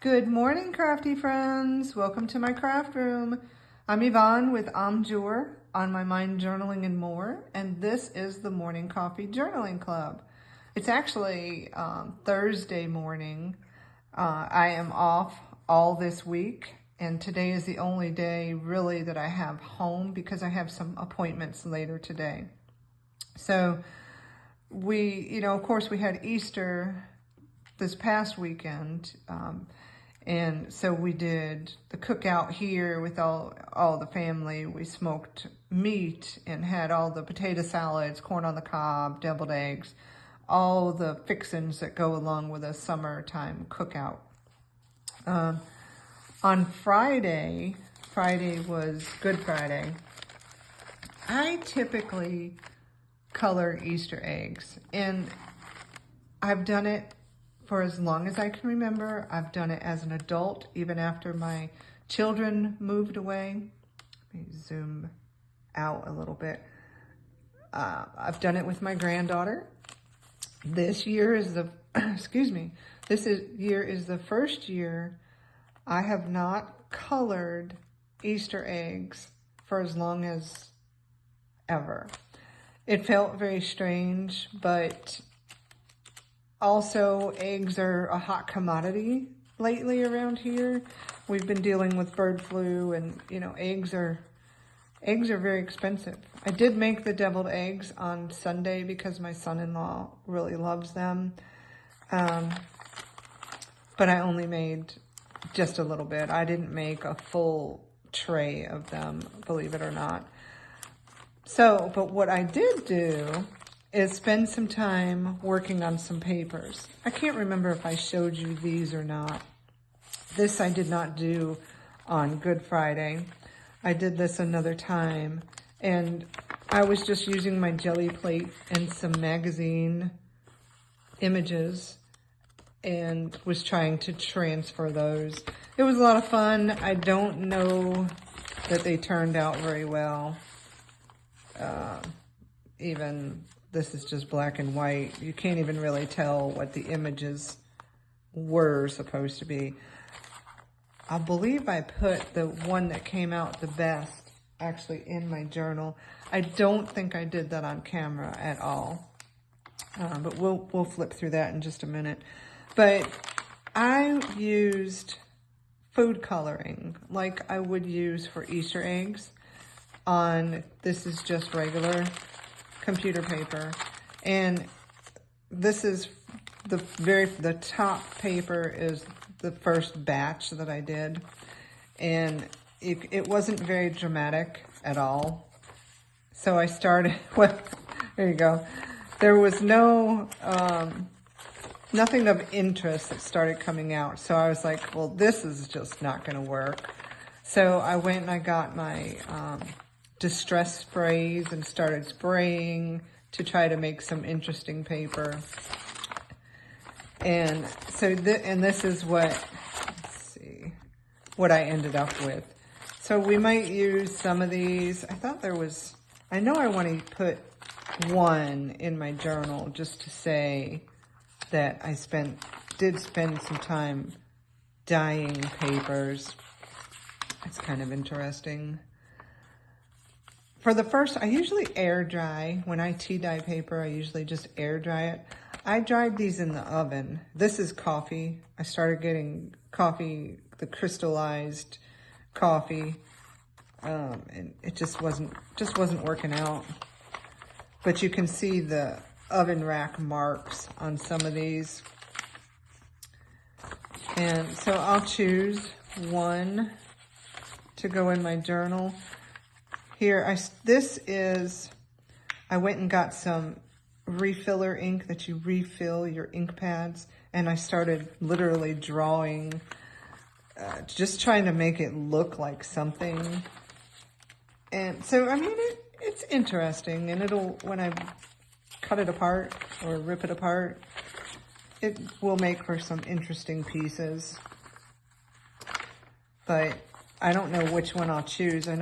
Good morning, crafty friends. Welcome to my craft room. I'm Yvonne with Amjour, On My Mind Journaling and More, and this is the Morning Coffee Journaling Club. It's actually Thursday morning. I am off all this week, and today is the only day really that I have home because I have some appointments later today. So of course we had Easter this past weekend, and so we did the cookout here with all the family. We smoked meat and had all the potato salads, corn on the cob, deviled eggs, all the fixings that go along with a summertime cookout. On Friday was Good Friday. I typically color Easter eggs, and I've done it for as long as I can remember. I've done it as an adult, even after my children moved away. Let me zoom out a little bit. I've done it with my granddaughter. This year is the, year is the first year I have not colored Easter eggs for as long as ever. It felt very strange, but also eggs are a hot commodity lately around here. We've been dealing with bird flu, and eggs are very expensive. I did make the deviled eggs on Sunday because my son-in-law really loves them. But I only made just a little bit. I didn't make a full tray of them, believe it or not. So, but what I did do is spend some time working on some papers. I can't remember if I showed you these or not. This I did not do on Good Friday. I did this another time, and I was just using my jelly plate and some magazine images and was trying to transfer those. It was a lot of fun. I don't know that they turned out very well. Even this is just black and white. You can't even really tell what the images were supposed to be. I believe I put the one that came out the best actually in my journal. I don't think I did that on camera at all. But we'll flip through that in just a minute. But I used food coloring like I would use for Easter eggs on, this is just regular computer paper, and this is the top paper is the first batch that I did, and it wasn't very dramatic at all. So I started, well, there you go. There was no, nothing of interest that started coming out. So I was like, well, this is just not going to work. So I went and I got my distress sprays and started spraying to try to make some interesting paper. And so, this is what, let's see, what I ended up with. So we might use some of these. I thought there was, I know I want to put one in my journal just to say that I did spend some time dyeing papers. It's kind of interesting. For the first, I usually air dry. When I tea dye paper, I usually just air dry it. I dried these in the oven. This is coffee. I started getting coffee, the crystallized coffee, and it just wasn't working out. But you can see the oven rack marks on some of these. And so I'll choose one to go in my journal. Here, I went and got some refiller ink that you refill your ink pads, and I started literally drawing, just trying to make it look like something. And so, I mean, it's interesting, and when I cut it apart or rip it apart, it will make for some interesting pieces. But I don't know which one I'll choose. I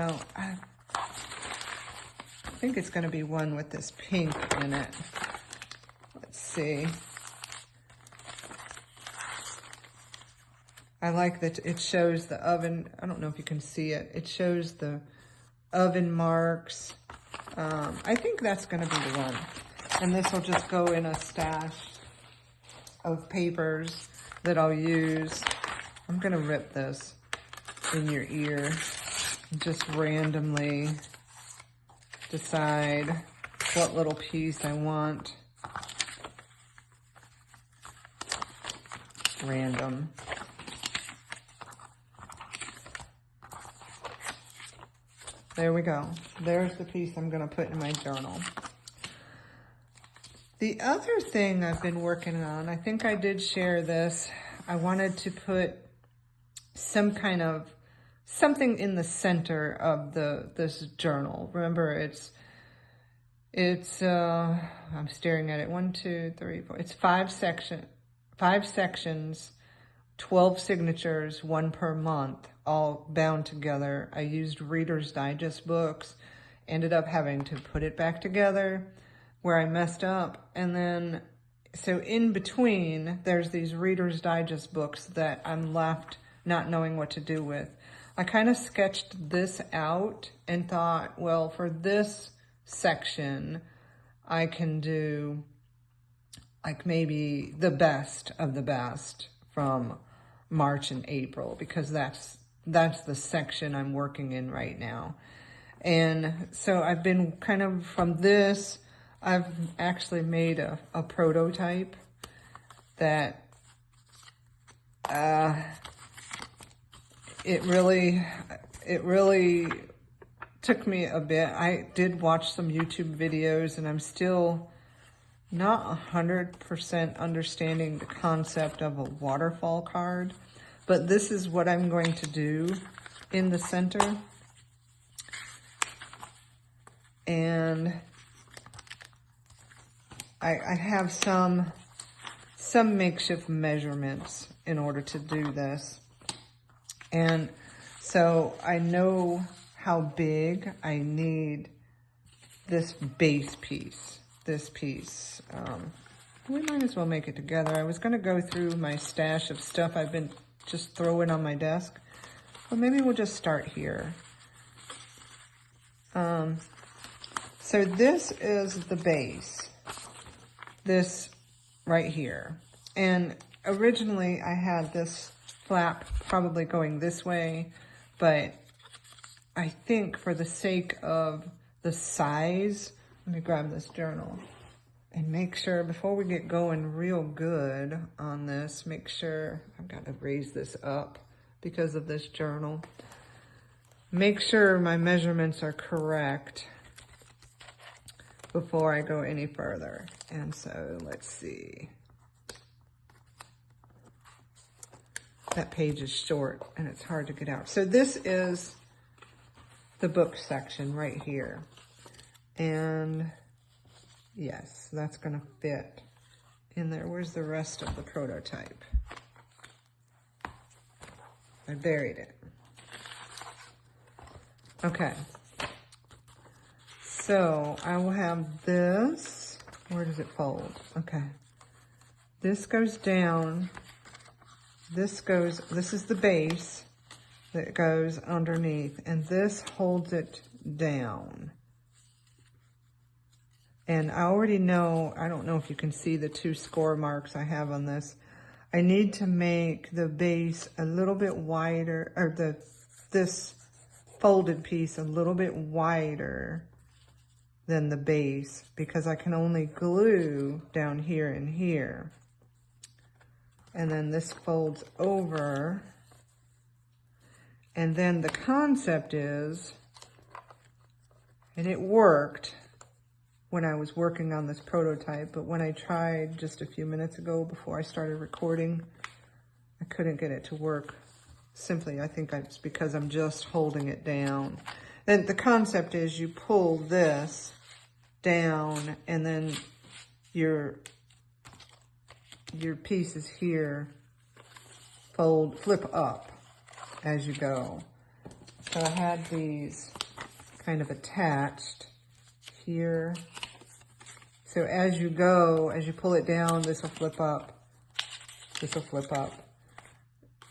think it's going to be one with this pink in it. Let's see. I like that it shows the oven. I don't know if you can see it. It shows the oven marks. I think that's going to be the one. And this will just go in a stash of papers that I'll use. I'm going to rip this in your ear. Just randomly decide what little piece I want. Random. There we go. There's the piece I'm going to put in my journal. The other thing I've been working on, I think I did share this. I wanted to put some kind of something in the center of this journal. Remember, it's I'm staring at it. 1, 2, 3, 4. It's 5 sections, 12 signatures, 1 per month, all bound together. I used Reader's Digest books, ended up having to put it back together where I messed up. And then, so in between, there's these Reader's Digest books that I'm left not knowing what to do with. I kind of sketched this out and thought, well, for this section, I can do like maybe the best of the best from March and April, because that's the section I'm working in right now. And so I've been kind of from this, I've actually made a prototype that it really took me a bit. I did watch some YouTube videos, and I'm still not 100% understanding the concept of a waterfall card, but this is what I'm going to do in the center. And I have some makeshift measurements in order to do this. And so I know how big I need this base piece, this piece. We might as well make it together. I was going to go through my stash of stuff I've been just throwing on my desk, but maybe we'll just start here. So this is the base, this right here. And originally I had this flap probably going this way, but I think for the sake of the size, let me grab this journal and make sure before we get going real good on this, make sure, I've got to raise this up because of this journal. Make sure my measurements are correct before I go any further. And so let's see. That page is short and it's hard to get out. So this is the book section right here. And yes, that's gonna fit in there. Where's the rest of the prototype? I buried it. Okay. So I will have this. Where does it fold? Okay. This goes down. This is the base that goes underneath, and this holds it down. And I already know, I don't know if you can see the 2 score marks I have on this. I need to make the base a little bit wider, or this folded piece a little bit wider than the base, because I can only glue down here and here. And then this folds over. And then the concept is, and it worked when I was working on this prototype, but when I tried just a few minutes ago before I started recording, I couldn't get it to work. Simply, I think it's because I'm just holding it down. And the concept is you pull this down, and then your pieces here flip up as you go. So I had these kind of attached here. So as you go, as you pull it down, this will flip up. This will flip up.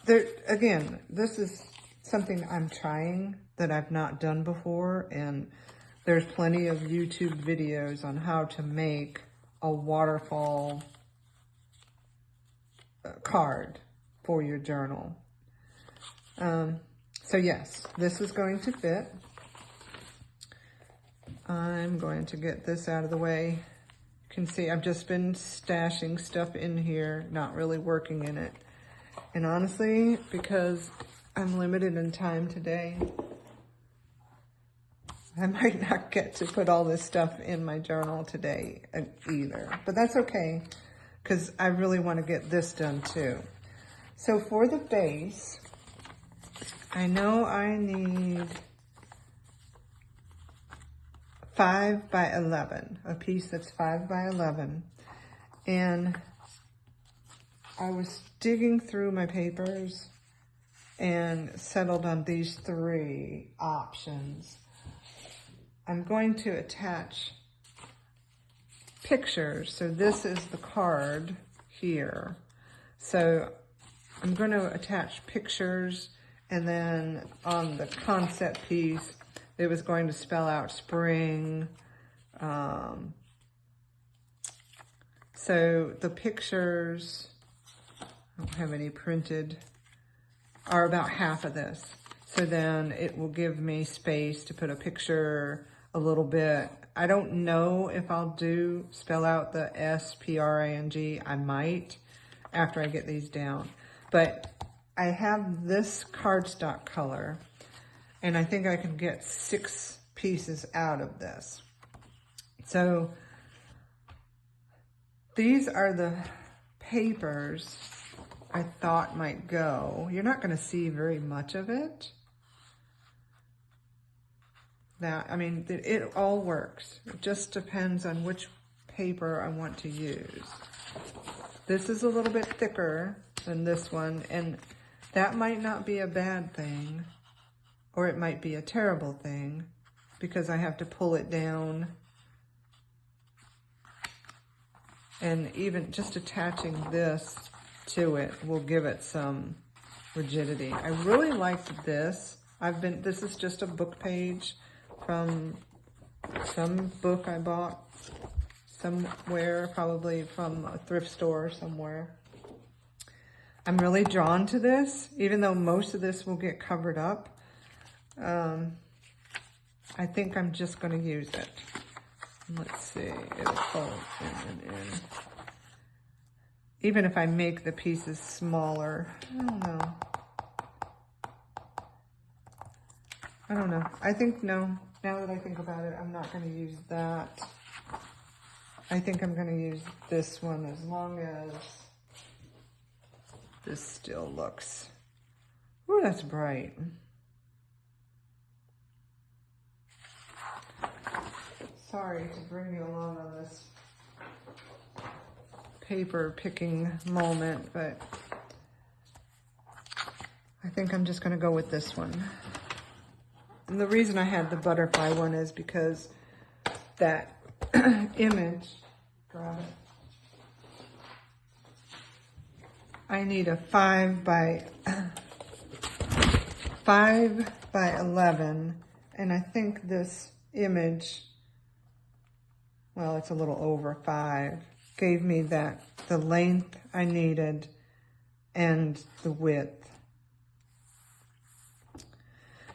again, this is something I'm trying that I've not done before, and there's plenty of YouTube videos on how to make a waterfall card for your journal. So yes, this is going to fit. I'm going to get this out of the way. You can see I've just been stashing stuff in here, not really working in it. And honestly, because I'm limited in time today, I might not get to put all this stuff in my journal today either. But that's okay, because I really want to get this done too. So for the base, I know I need 5 by 11, a piece that's 5 by 11. And I was digging through my papers and settled on these 3 options. I'm going to attach pictures. So this is the card here. So I'm going to attach pictures, and then on the concept piece, it was going to spell out spring. So the pictures, I don't have any printed, are about half of this. So then it will give me space to put a picture a little bit. I don't know if I'll spell out the S-P-R-I-N-G. I might after I get these down. But I have this cardstock color, and I think I can get 6 pieces out of this. So these are the papers I thought might go. You're not going to see very much of it. I mean, it all works. It just depends on which paper I want to use. This is a little bit thicker than this one, and that might not be a bad thing, or it might be a terrible thing, because I have to pull it down. And even just attaching this to it will give it some rigidity. I really liked this. This is just a book page from some book I bought somewhere, probably from a thrift store somewhere. I'm really drawn to this, even though most of this will get covered up. I think I'm just going to use it. Let's see, it'll fold in and in. Even if I make the pieces smaller, I don't know. I think, no, now that I think about it, I'm not going to use that. I think I'm going to use this one, as long as this still looks, ooh, that's bright. Sorry to bring you along on this paper picking moment, but I think I'm just going to go with this one. And the reason I had the butterfly one is because that image, grab it. I need a 5 by 11, and I think this image, well, it's a little over 5, gave me the length I needed and the width.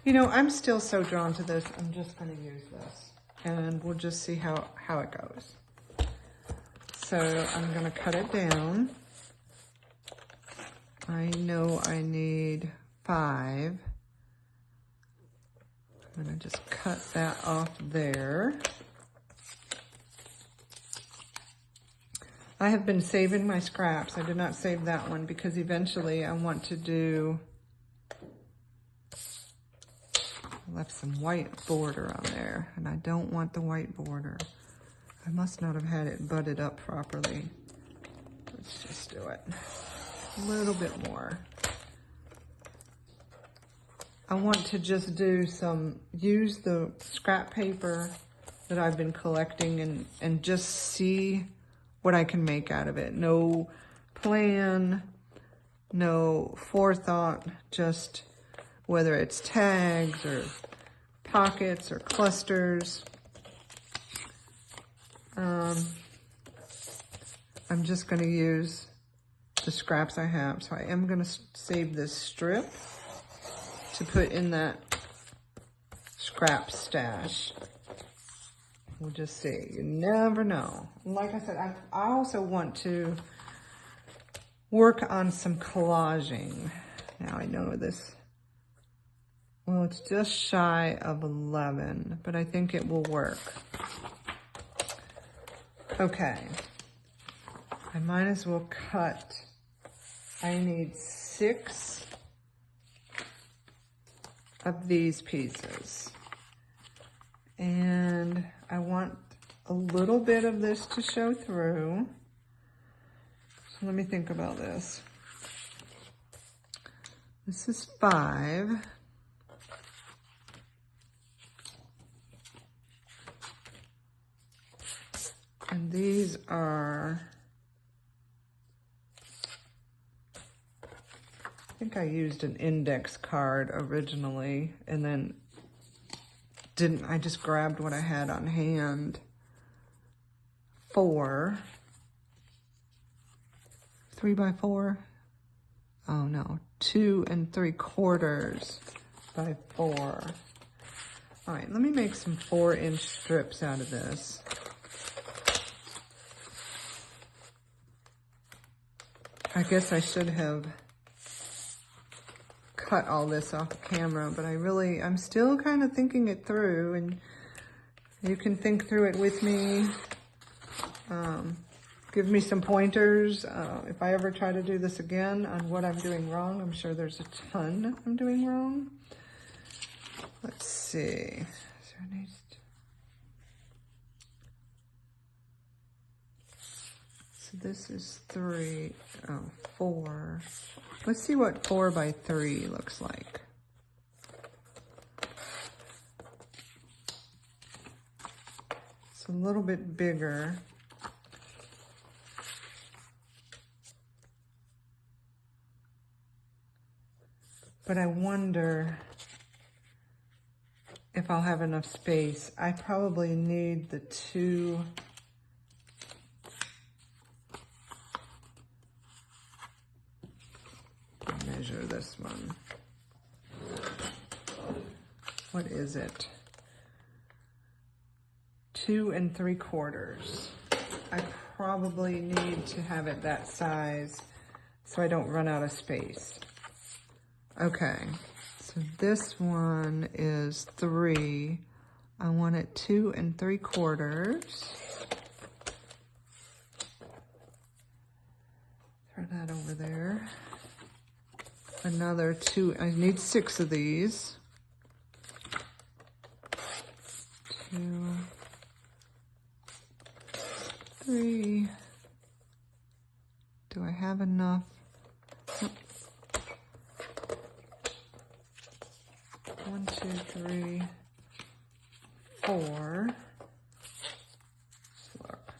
You know, I'm still so drawn to this, I'm just going to use this, and we'll just see how it goes. So I'm going to cut it down. I know I need 5. I'm going to just cut that off there. I have been saving my scraps. I did not save that one because eventually I want to do, I left some white border on there, and I don't want the white border. I must not have had it butted up properly. Let's just do it. A little bit more. I want to just do use the scrap paper that I've been collecting and just see what I can make out of it. No plan, no forethought, just whether it's tags or pockets or clusters. I'm just going to use the scraps I have. So I am going to save this strip to put in that scrap stash. We'll just see. You never know. Like I said, I also want to work on some collaging. Now I know this, well, it's just shy of 11, but I think it will work. Okay. I might as well cut. I need 6 of these pieces. And I want a little bit of this to show through. So let me think about this. This is 5. And these are, I think I used an index card originally, and then I just grabbed what I had on hand. 4, 3 by 4. Oh no, 2 3/4 by 4. All right, let me make some 4-inch strips out of this. I guess I should have cut all this off the camera, but I'm still kind of thinking it through, and you can think through it with me. Give me some pointers if I ever try to do this again on what I'm doing wrong. I'm sure there's a ton I'm doing wrong. Let's see. So this is 4. Let's see what 4 by 3 looks like. It's a little bit bigger. But I wonder if I'll have enough space. I probably need the 2. Measure this one. What is it? 2 3/4. I probably need to have it that size so I don't run out of space. Okay, so this one is 3. I want it 2 3/4. Throw that over there. Another 2, I need 6 of these. 2, 3. Do I have enough? Nope. 1, 2, 3, 4. Let's look.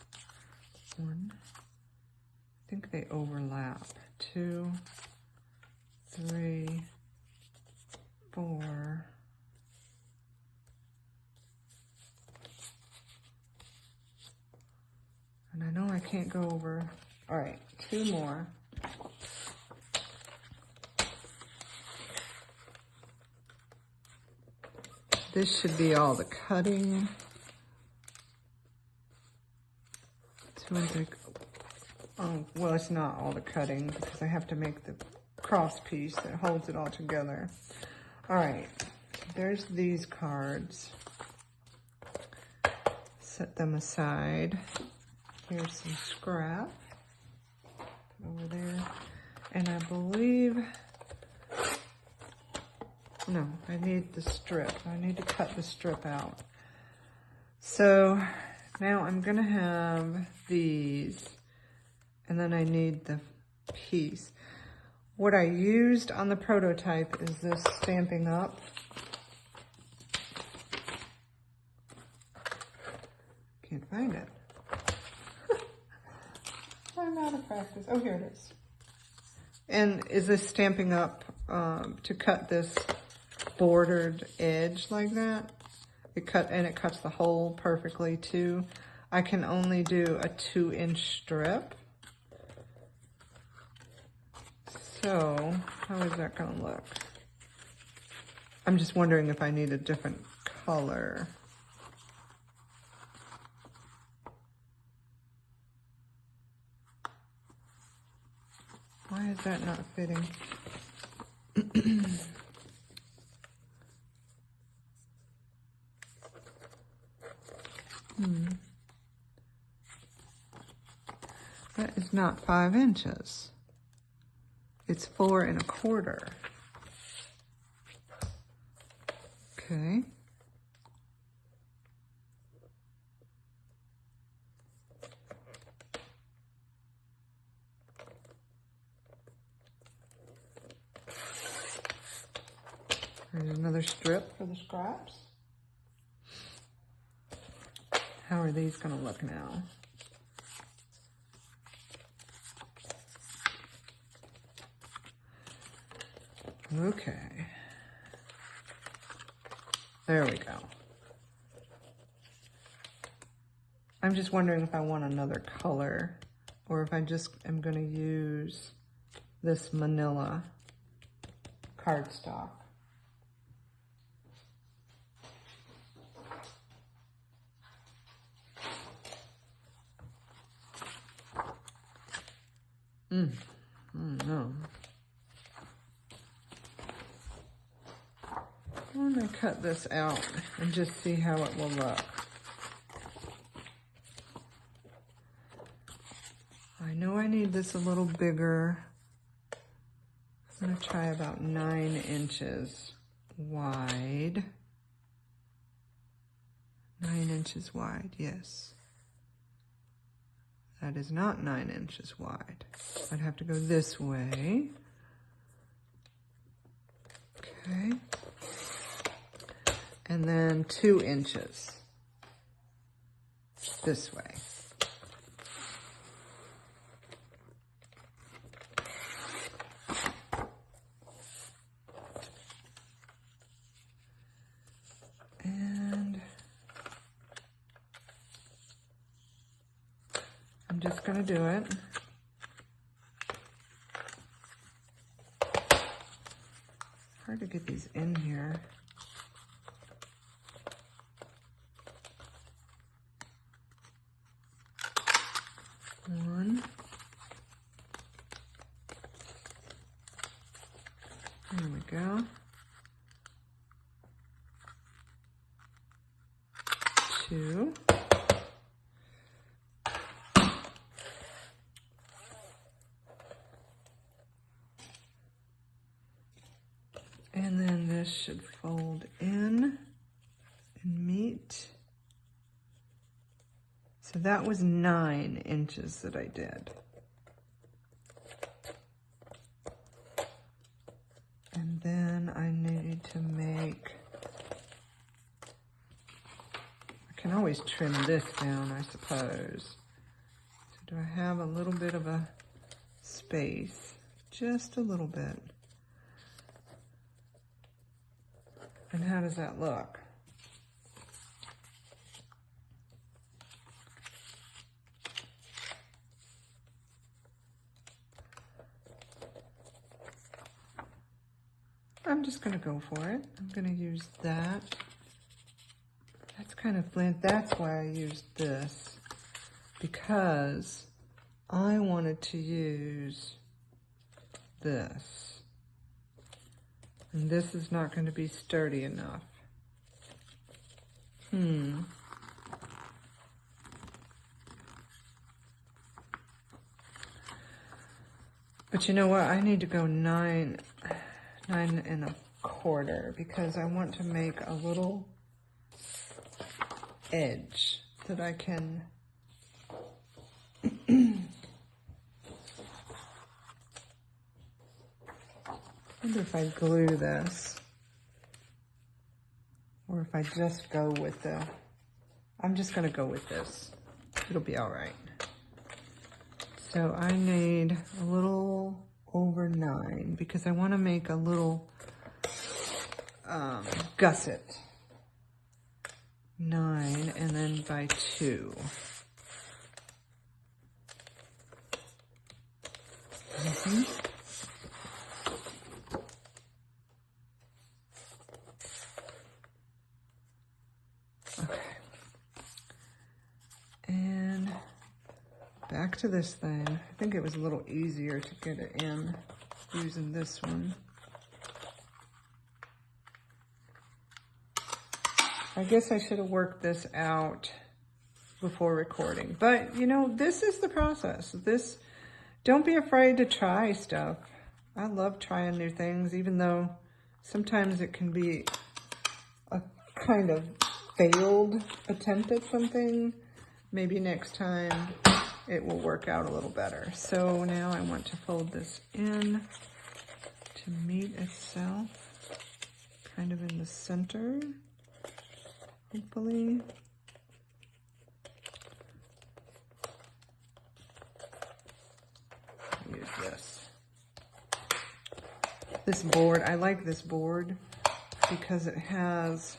1. I think they overlap. 2, 3, 4. And I know I can't go over. All right, 2 more. This should be all the cutting. 2 3. Oh, well, it's not all the cutting because I have to make the cross piece that holds it all together. All right, there's these cards. Set them aside. Here's some scrap over there. And I believe, no, I need the strip. I need to cut the strip out. So now I'm gonna have these, and then I need the piece. What I used on the prototype is this Stampin' Up. Can't find it. I'm out of practice. Oh, here it is. And is this Stampin' Up to cut this bordered edge like that? It cuts the hole perfectly too. I can only do a 2-inch strip. So how is that gonna look? I'm just wondering if I need a different color. Why is that not fitting? That is not 5 inches. It's 4 1/4. Okay. There's another strip for the scraps. How are these going to look now? Okay. There we go. I'm just wondering if I want another color or if I just am going to use this manila cardstock. No. I'm going to cut this out and just see how it will look. I know I need this a little bigger. I'm going to try about 9 inches wide. 9 inches wide, yes. That is not 9 inches wide. I'd have to go this way. Okay. And then 2 inches this way. And I'm just going to do it. Hard to get these in here. One. There we go. 2. And then this should fold in and meet. So that was 9 inches that I did. And then I need to make, I can always trim this down, I suppose. So do I have a little bit of a space? Just a little bit. And how does that look? I'm just going to go for it. I'm going to use that. That's kind of bland. That's why I used this, because I wanted to use this. And this is not going to be sturdy enough. But you know what? I need to go 9 1/4 because I want to make a little edge that I can I wonder if I glue this or if I just go with the, I'm just going to go with this. It'll be all right. So I need a little over 9 because I want to make a little gusset. 9 and then by 2. Okay. And back to this thing. I think it was a little easier to get it in using this one. I guess I should have worked this out before recording. But, you know, this is the process. Don't be afraid to try stuff. I love trying new things, even though sometimes it can be a kind of failed attempt at something. Maybe next time it will work out a little better. So now I want to fold this in to meet itself, kind of in the center. Hopefully. Use this. This board, I like this board because it has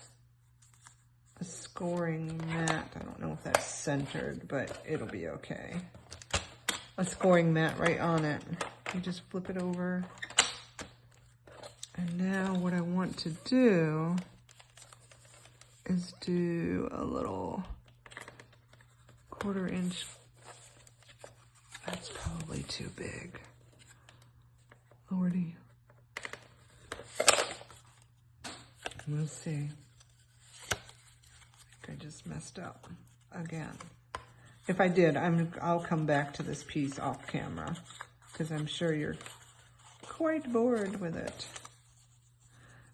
a scoring mat. I don't know if that's centered, but it'll be okay. A scoring mat right on it. You just flip it over. And now what I want to do is do a little 1/4 inch. That's probably too big. Lordy. We'll see. I think I just messed up again. If I did, I'll come back to this piece off camera because I'm sure you're quite bored with it.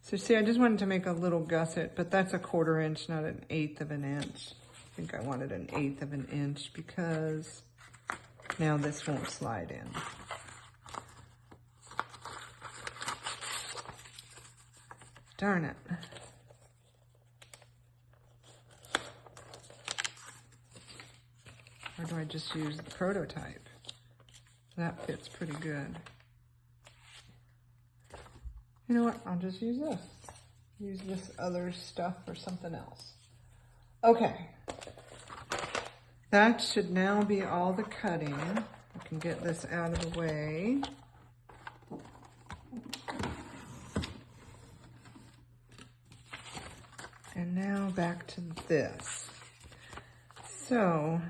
So see, I just wanted to make a little gusset, but that's a 1/4 inch, not 1/8 of an inch. I think I wanted 1/8 of an inch because now this won't slide in. Darn it. Or do I just use the prototype? That fits pretty good. You know what? I'll just use this. Use this other stuff for something else. Okay. That should now be all the cutting. I can get this out of the way. And now back to this. So,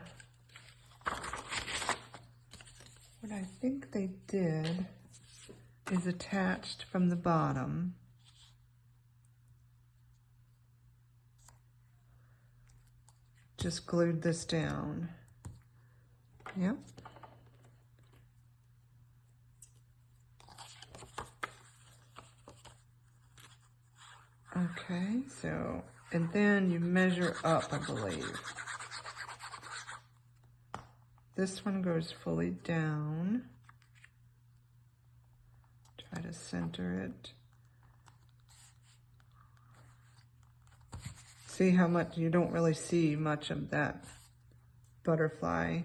what I think they did is attached from the bottom. Just glued this down. Yep. Okay, so, and then you measure up, I believe. This one goes fully down. Try to center it. See how much, you don't really see much of that butterfly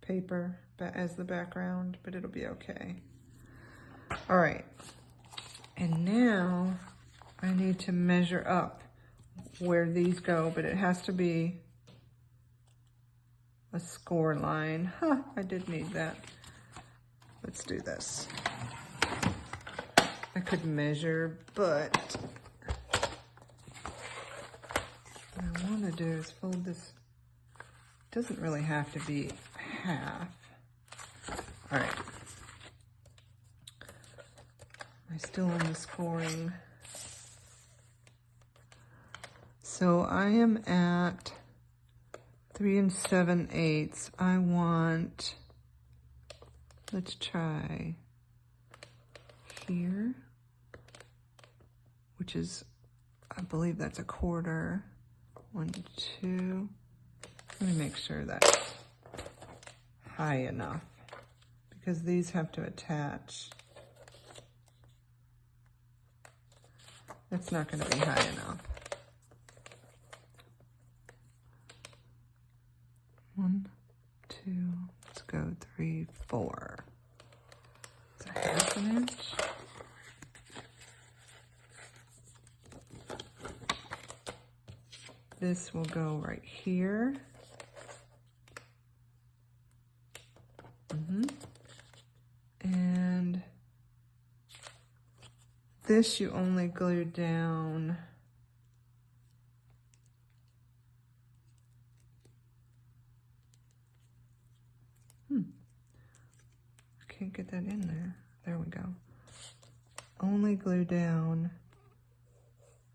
paper as the background, but it'll be okay. All right, and now I need to measure up where these go, but it has to be a score line. Huh, I did need that. Let's do this. I could measure, but what I want to do is fold this. It doesn't really have to be half. All right. Am I still on the scoring? So I am at 3 7/8. I want, let's try here, which is, I believe that's a 1/4. 1, 2. Let me make sure that's high enough because these have to attach. It's not going to be high enough. 1, 2, let's go 3, 4. This will go right here. And this you only glue down I can't get that in there. There we go. Only glue down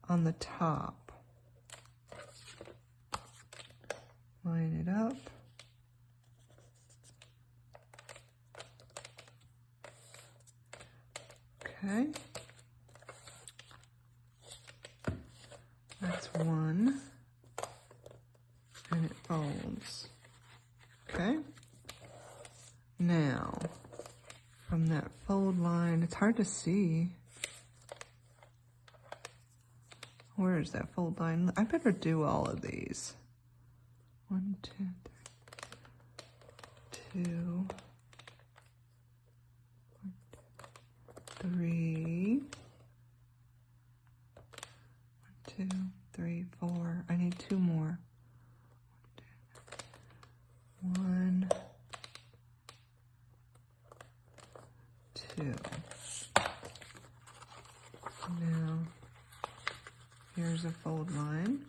on the top. Line it up. Okay. That's one. And it folds. Okay. Now, from that fold line, it's hard to see. Where is that fold line? I better do all of these. 1, 2, 3, 2, 3, 1, 2, 3, 4. I need 2 more. 1, 2. Now, here's a fold line.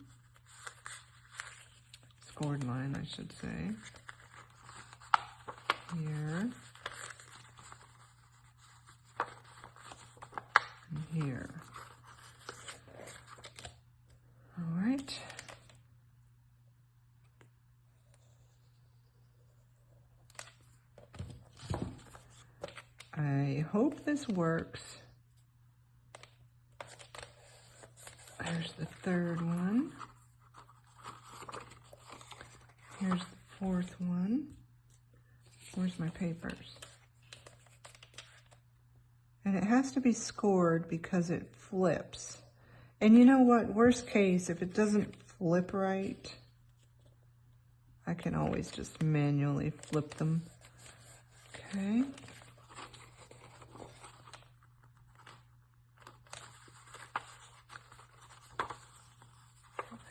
Scored line, I should say. Here. And here. All right. I hope this works. There's the third one. Here's the fourth one. Where's my papers? And it has to be scored because it flips. And you know what? Worst case, if it doesn't flip right, I can always just manually flip them. Okay.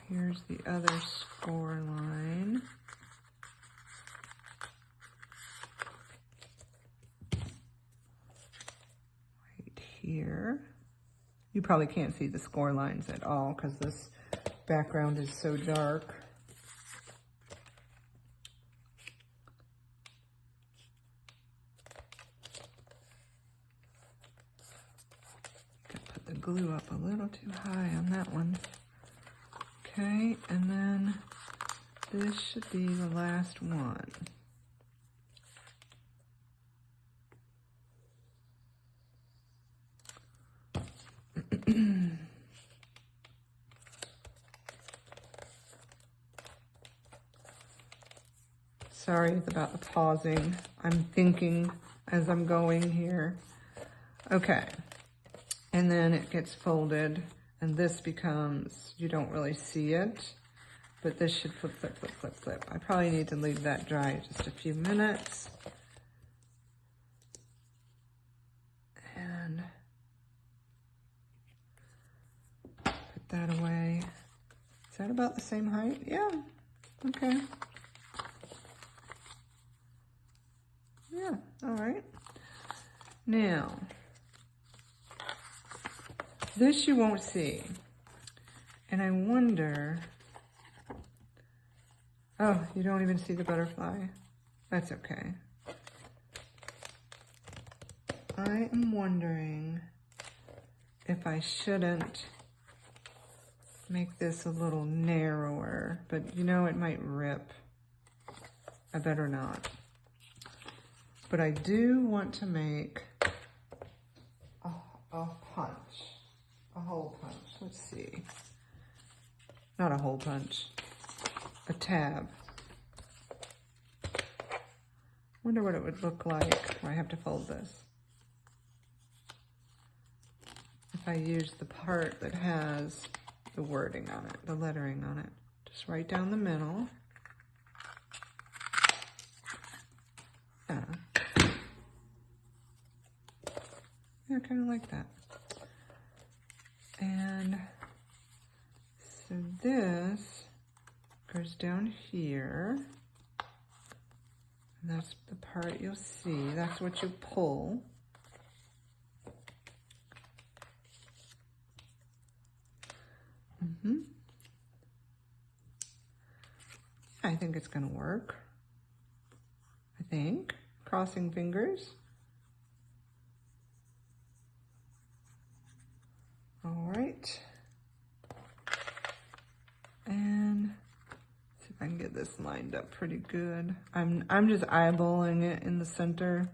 Here's the other score line. Right here. You probably can't see the score lines at all because this background is so dark. Put the glue up a little too high on that one. Okay, and then this should be the last one. Sorry about the pausing. I'm thinking as I'm going here. Okay, and then it gets folded. And this becomes, you don't really see it, but this should flip, flip, flip, flip, flip. I probably need to leave that dry just a few minutes. And put that away. Is that about the same height? Yeah, okay. Yeah, all right. Now, this you won't see, and I wonder, oh, you don't even see the butterfly? That's okay. I am wondering if I shouldn't make this a little narrower, but you know it might rip. I better not. But I do want to make a punch. A hole punch, let's see. Not a hole punch, a tab. Wonder what it would look like when I have to fold this. If I use the part that has the wording on it, the lettering on it. Just right down the middle. Yeah, kind of like that. And so this goes down here. And that's the part you'll see. That's what you pull. I think it's gonna work. I think. Crossing fingers. All right. And see if I can get this lined up pretty good. I'm just eyeballing it in the center.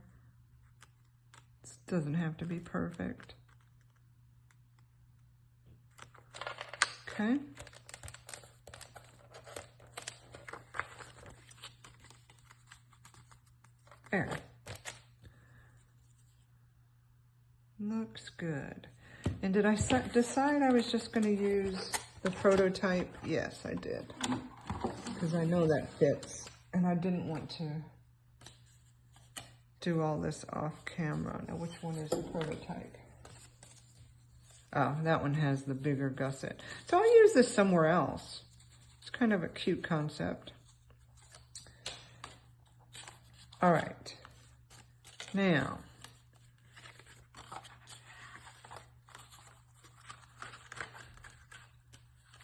This doesn't have to be perfect. Okay. There. Looks good. And did I decide I was just going to use the prototype? Yes, I did. Because I know that fits. And I didn't want to do all this off camera. Now, which one is the prototype? Oh, that one has the bigger gusset. So I'll use this somewhere else. It's kind of a cute concept. All right. Now,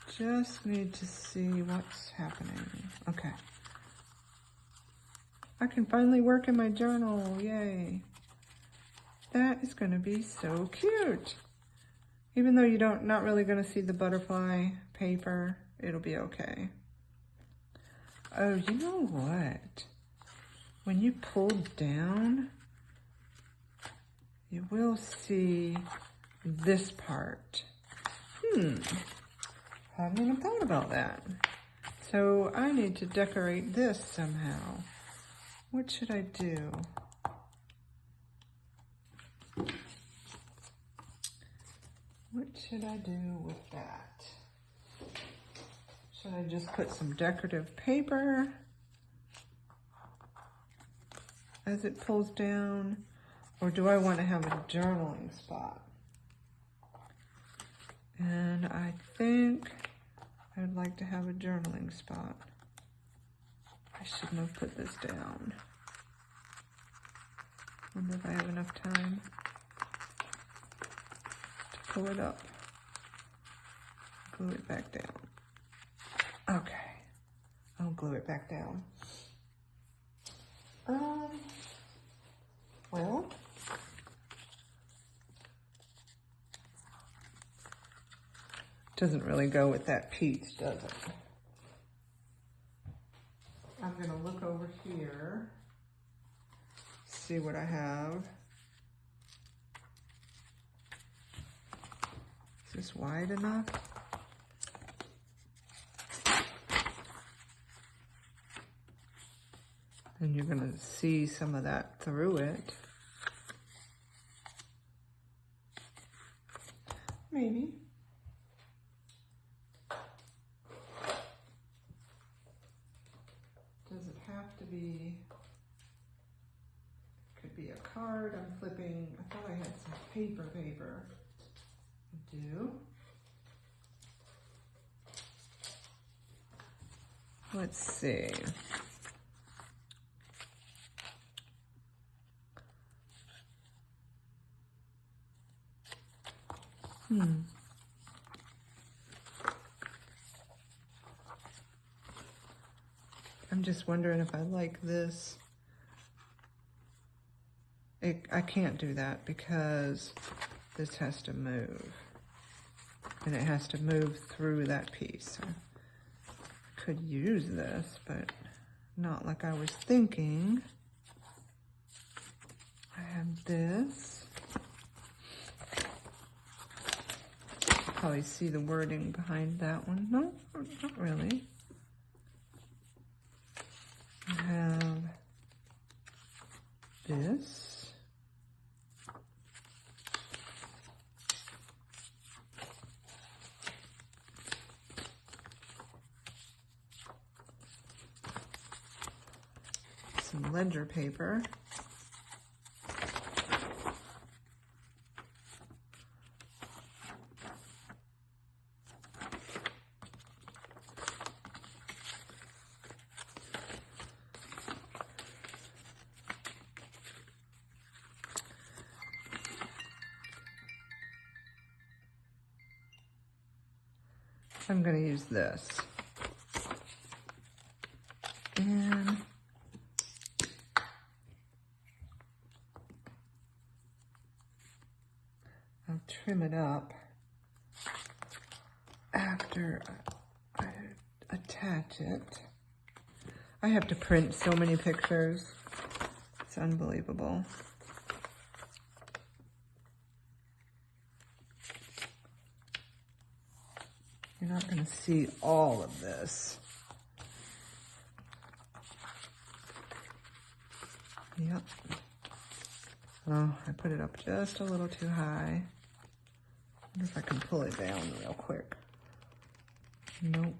just need to see what's happening. Okay. I can finally work in my journal. Yay. That is going to be so cute. Even though you're not really going to see the butterfly paper, it'll be okay. Oh, you know what? When you pull down, you will see this part. Haven't even thought about that. So I need to decorate this somehow. What should I do? What should I do with that? Should I just put some decorative paper as it pulls down? Or do I want to have a journaling spot? And I think I would like to have a journaling spot. I shouldn't have put this down. Wonder if I have enough time to pull it up. Glue it back down. Okay, I'll glue it back down. Well, doesn't really go with that piece, does it? I'm gonna look over here, see what I have. Is this wide enough? And you're gonna see some of that through it. Maybe. Does it have to be, could be a card I'm flipping. I thought I had some paper. I do. Let's see. I'm just wondering if I like this. I can't do that because this has to move. And it has to move through that piece. So I could use this, but not like I was thinking. I have this. Probably see the wording behind that one. No, not really. I have this. Some ledger paper. I'm going to use this. And I'll trim it up after I attach it. I have to print so many pictures. It's unbelievable. You're not going to see all of this. Yep. Oh, I put it up just a little too high. I wonder if I can pull it down real quick. Nope,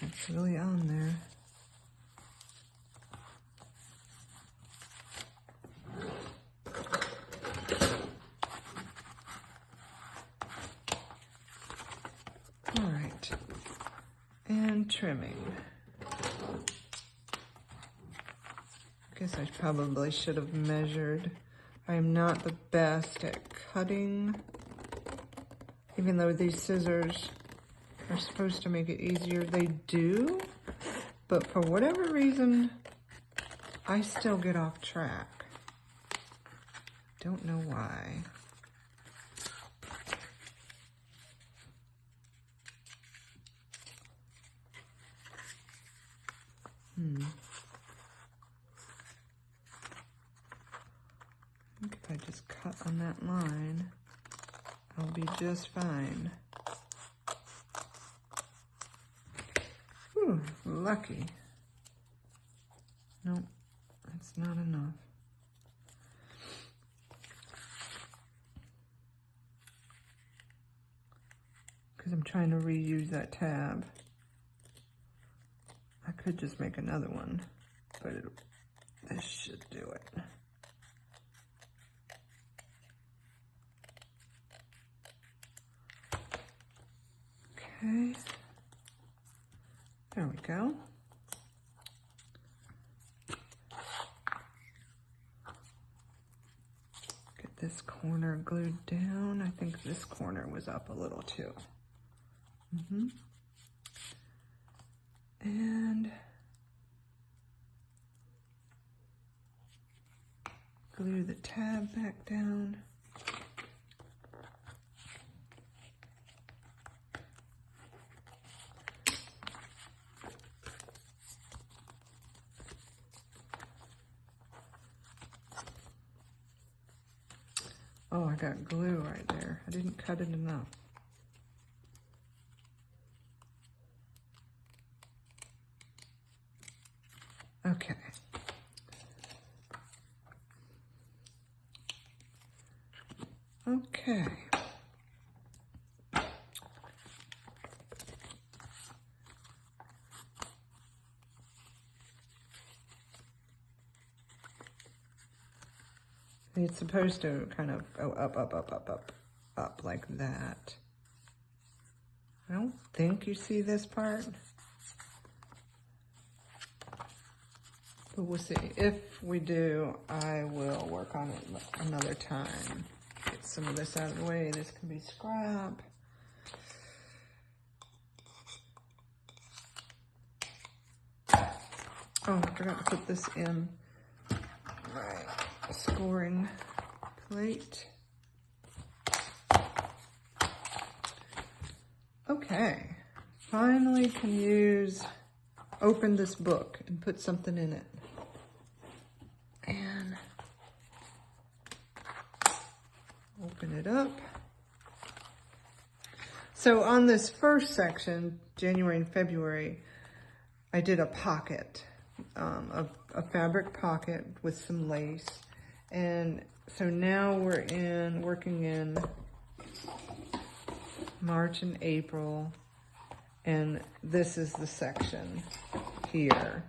it's really on there. All right, and trimming. I guess I probably should have measured. I am not the best at cutting, even though these scissors are supposed to make it easier. They do, but for whatever reason, I still get off track. Don't know why. I think if I just cut on that line, I'll be just fine. Whew, lucky. Nope, that's not enough. Because I'm trying to reuse that tab. I could just make another one, but this should do it. Okay, there we go. Get this corner glued down. I think this corner was up a little too. And glue the tab back down. Oh, I got glue right there. I didn't cut it enough. Okay. Okay. It's supposed to kind of go up, up, up, up, up, up like that. I don't think you see this part, but we'll see. If we do, I will work on it another time. Get some of this out of the way. This can be scrap. Oh, I forgot to put this in my scoring plate. Okay, finally can open this book and put something in it. And open it up. So on this first section, January and February, I did a pocket, a fabric pocket with some lace. And so now we're working in March and April, and this is the section here.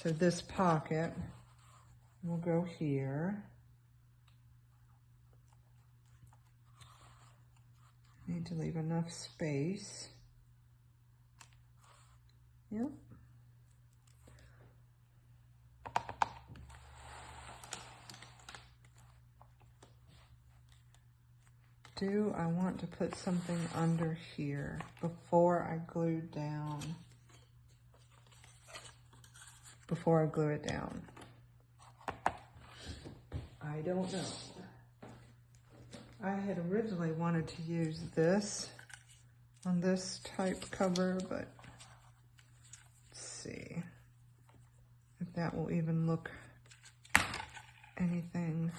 So this pocket will go here. Need to leave enough space. Yep. do I want to put something under here before I glue down? Before I glue it down. I don't know. I had originally wanted to use this on this type cover, but let's see if that will even look anything.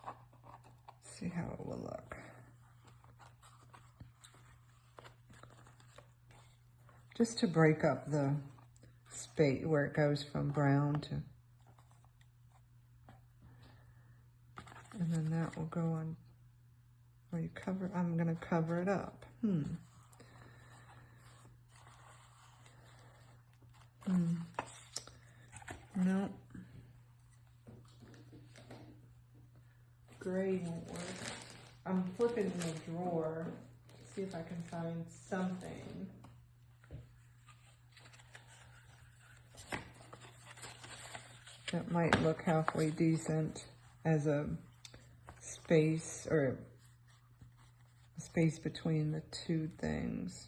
Let's see how it will look. Just to break up the space where it goes from brown to, and then that will go on where you cover. I'm gonna cover it up. No. Gray won't work. I'm flipping in the drawer to see if I can find something. That might look halfway decent as a space, or a space between the two things.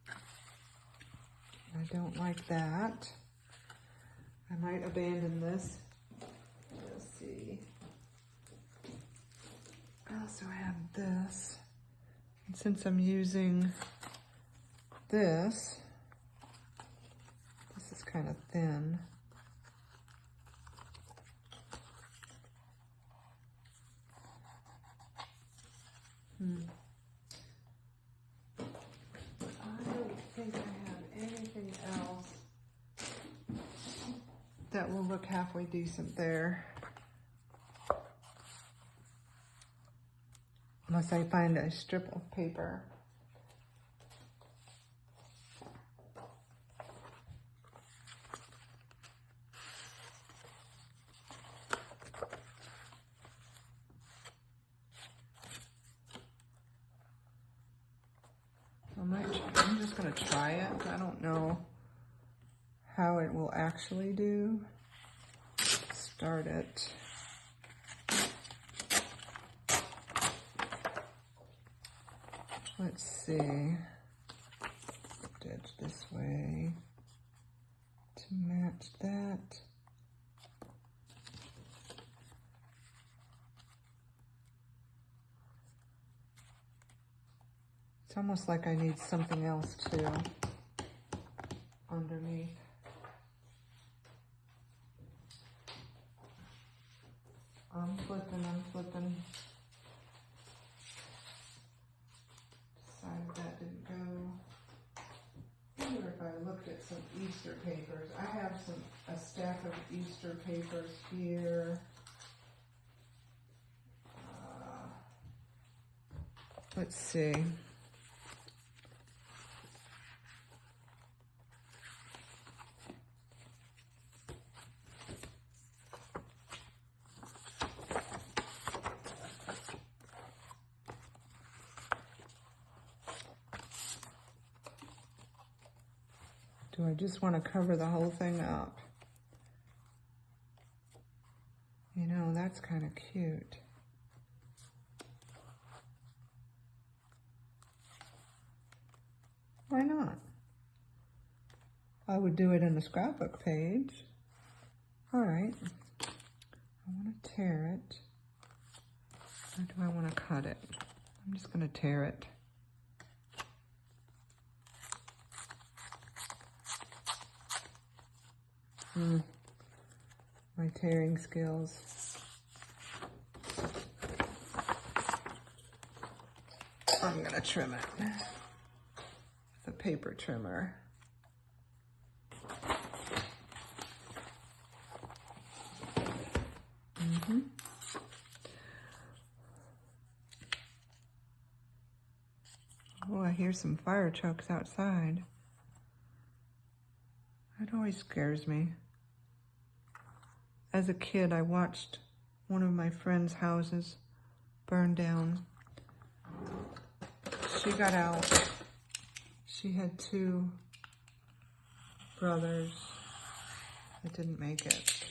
I don't like that. I might abandon this. Let's see. I also have this. And since I'm using this, this is kind of thin. I don't think I have anything else that will look halfway decent there. Unless I find a strip of paper. I'm just gonna try it. I don't know how it will actually do. Start it. Let's see. Edge this way to match that. It's almost like I need something else too underneath. I'm flipping. Decided that didn't go. I wonder if I looked at some Easter papers. I have a stack of Easter papers here. Let's see. Do I just want to cover the whole thing up? You know, that's kind of cute. Why not? I would do it in the scrapbook page. All right. I want to tear it. Or do I want to cut it? I'm just going to tear it. My tearing skills. I'm gonna trim it with a paper trimmer. Oh, I hear some fire trucks outside. That always scares me. As a kid, I watched one of my friend's houses burn down. She got out. She had 2 brothers that didn't make it.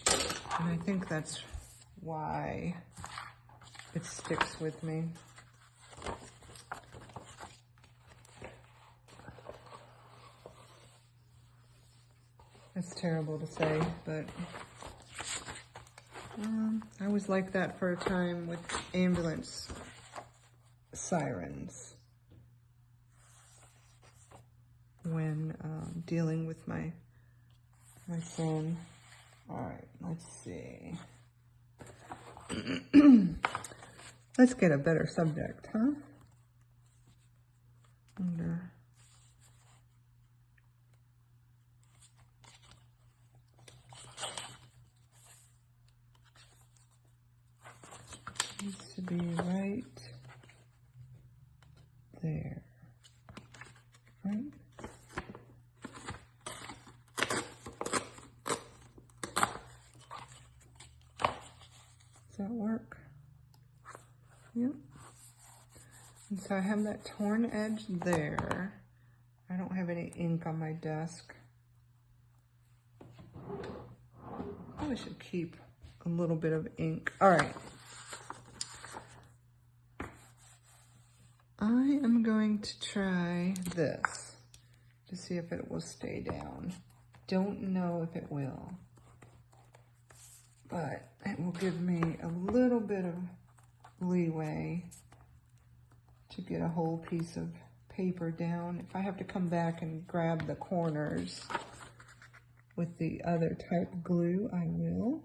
And I think that's why it sticks with me. It's terrible to say, but I was like that for a time with ambulance sirens when dealing with my son. All right, let's see. Let's get a better subject, huh? Under. Needs to be right there, right? Does that work? Yep. And so I have that torn edge there. I don't have any ink on my desk. Probably should keep a little bit of ink. All right. I am going to try this to see if it will stay down. Don't know if it will, but it will give me a little bit of leeway to get a whole piece of paper down. If I have to come back and grab the corners with the other type glue, I will.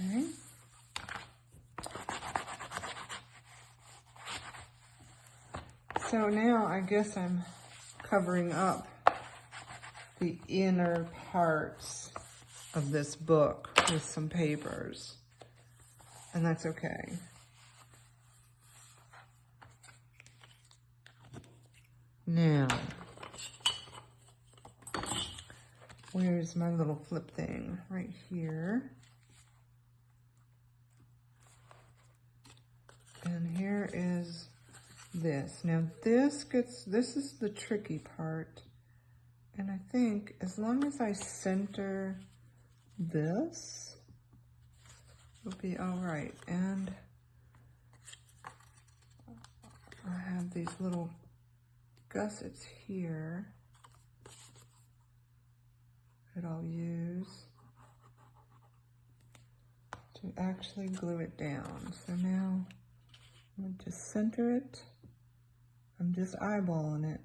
Okay. So now I guess I'm covering up the inner parts of this book with some papers, and that's okay. Now, where's my little flip thing? Right here. And here is this. Now this is the tricky part. And I think as long as I center this, it'll be all right. And I have these little gussets here that I'll use to actually glue it down. So now I'm going to center it. I'm just eyeballing it.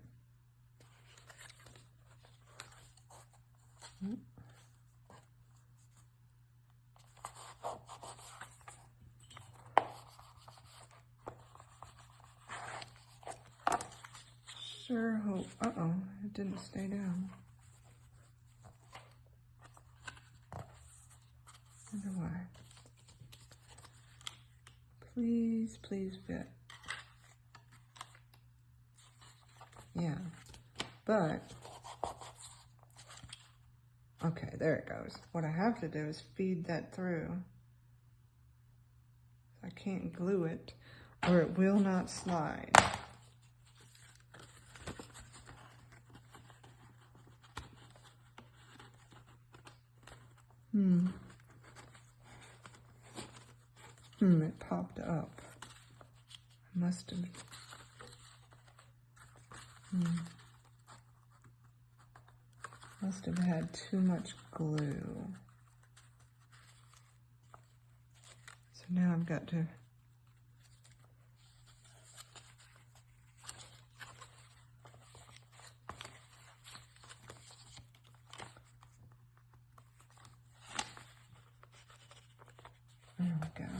Sure hope. Uh-oh, it didn't stay down. Wonder why. Please, please fit. Yeah, but, okay, there it goes. What I have to do is feed that through. I can't glue it or it will not slide. It popped up. Must have. Must have had too much glue. So now I've got to there we go.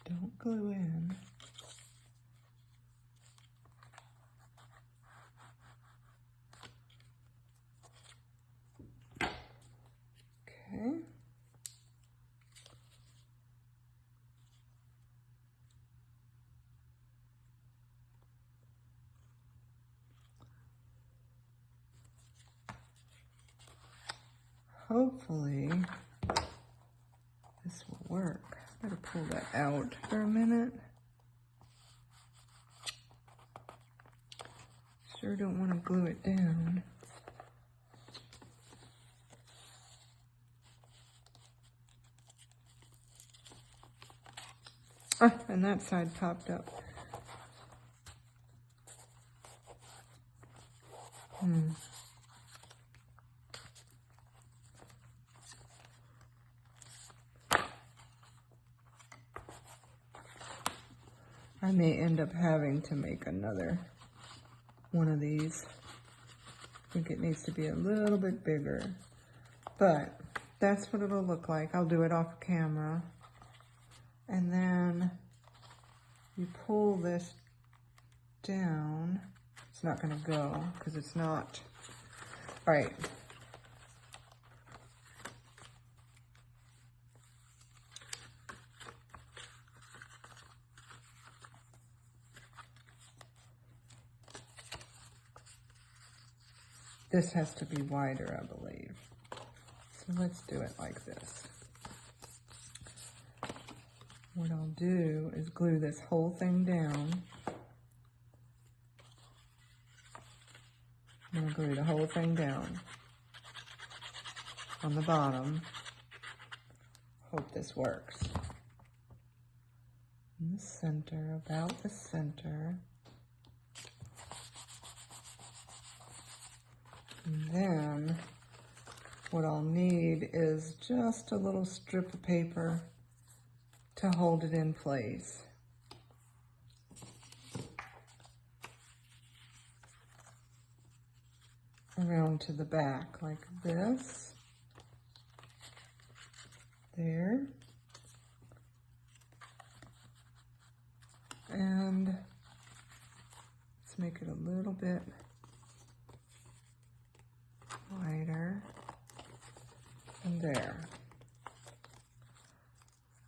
Don't glue in. Okay. Hopefully this will work. I gotta pull that out for a minute. Sure don't want to glue it down. And that side popped up. I may end up having to make another one of these. I think it needs to be a little bit bigger, but that's what it'll look like. I'll do it off camera. And then you pull this down. It's not gonna go because it's not, all right. This has to be wider, I believe. So let's do it like this. What I'll do is glue this whole thing down. I'm gonna glue the whole thing down on the bottom. Hope this works. In the center, about the center. And then what I'll need is just a little strip of paper to hold it in place. Around to the back like this. There. And let's make it a little bit wider. And there.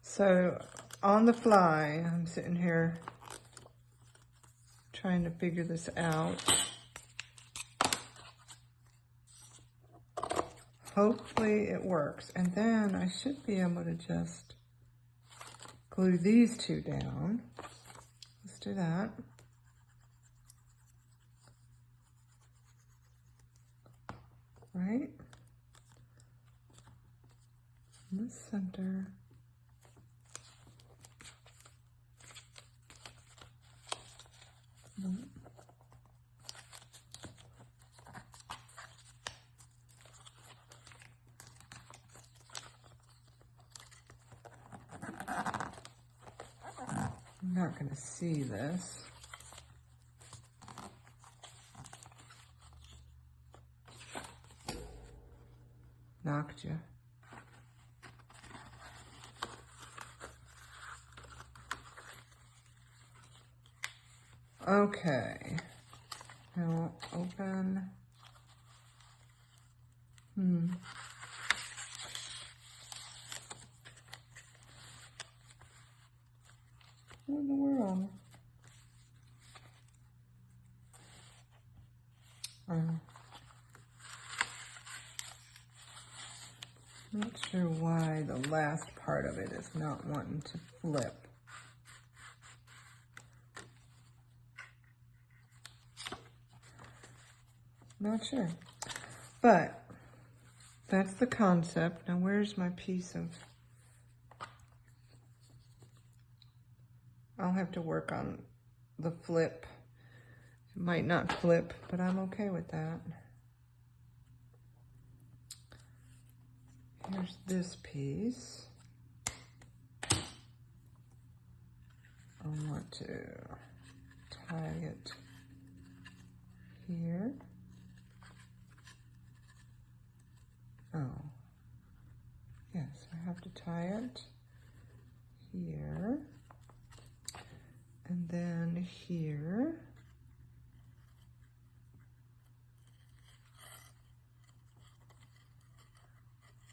So on the fly, I'm sitting here trying to figure this out. Hopefully it works. And then I should be able to just glue these two down. Let's do that. Right? In the center. Nope. I'm not going to see this. Knocked you. Okay. Now open. What in the world? Not sure why the last part of it is not wanting to flip. Not sure. But that's the concept. Now where's my piece of... I'll have to work on the flip. It might not flip, but I'm okay with that. Here's this piece. I want to tie it here. Oh, yes, I have to tie it here. And then here.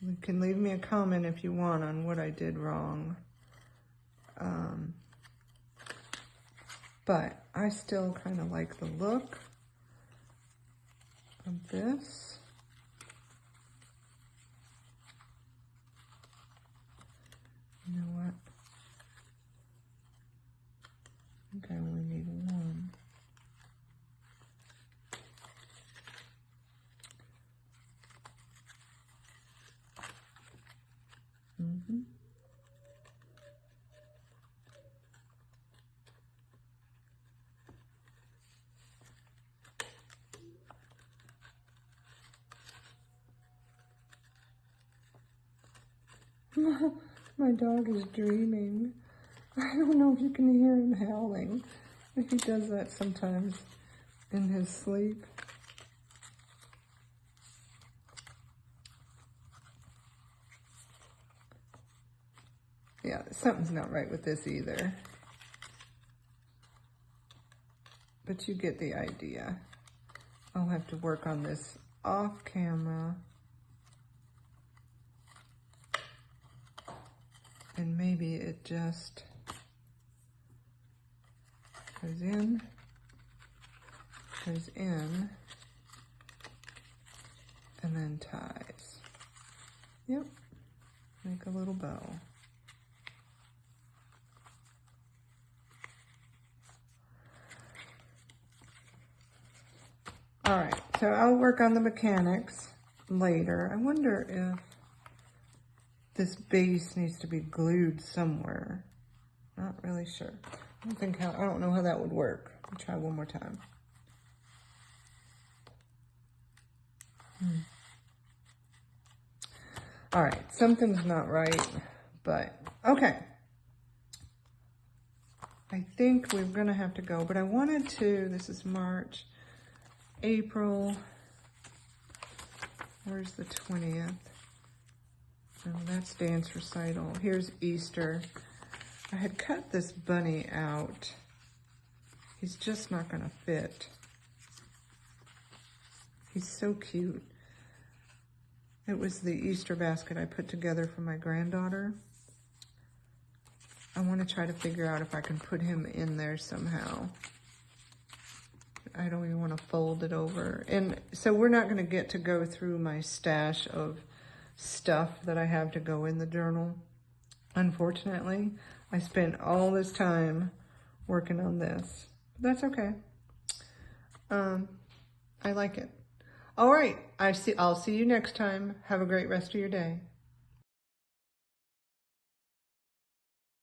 You can leave me a comment if you want on what I did wrong. But I still kind of like the look of this. You know what? I think I only need one. My dog is dreaming. I don't know if you can hear him howling. But he does that sometimes in his sleep. Yeah, something's not right with this either. But you get the idea. I'll have to work on this off camera. And maybe it just goes in, and then ties. Yep, make a little bow. All right, so I'll work on the mechanics later. I wonder if this base needs to be glued somewhere. Not really sure. I don't know how that would work. I'll try one more time. All right, something's not right, but okay. I think we're gonna have to go, but I wanted to, this is March, April, where's the 20th? Oh, that's dance recital. Here's Easter. I had cut this bunny out. He's just not gonna fit. He's so cute. It was the Easter basket I put together for my granddaughter. I want to try to figure out if I can put him in there somehow. I don't even want to fold it over. And so we're not going to get to go through my stash of stuff that I have to go in the journal. Unfortunately, I spent all this time working on this. But that's okay. I like it. All right, I'll see you next time. Have a great rest of your day.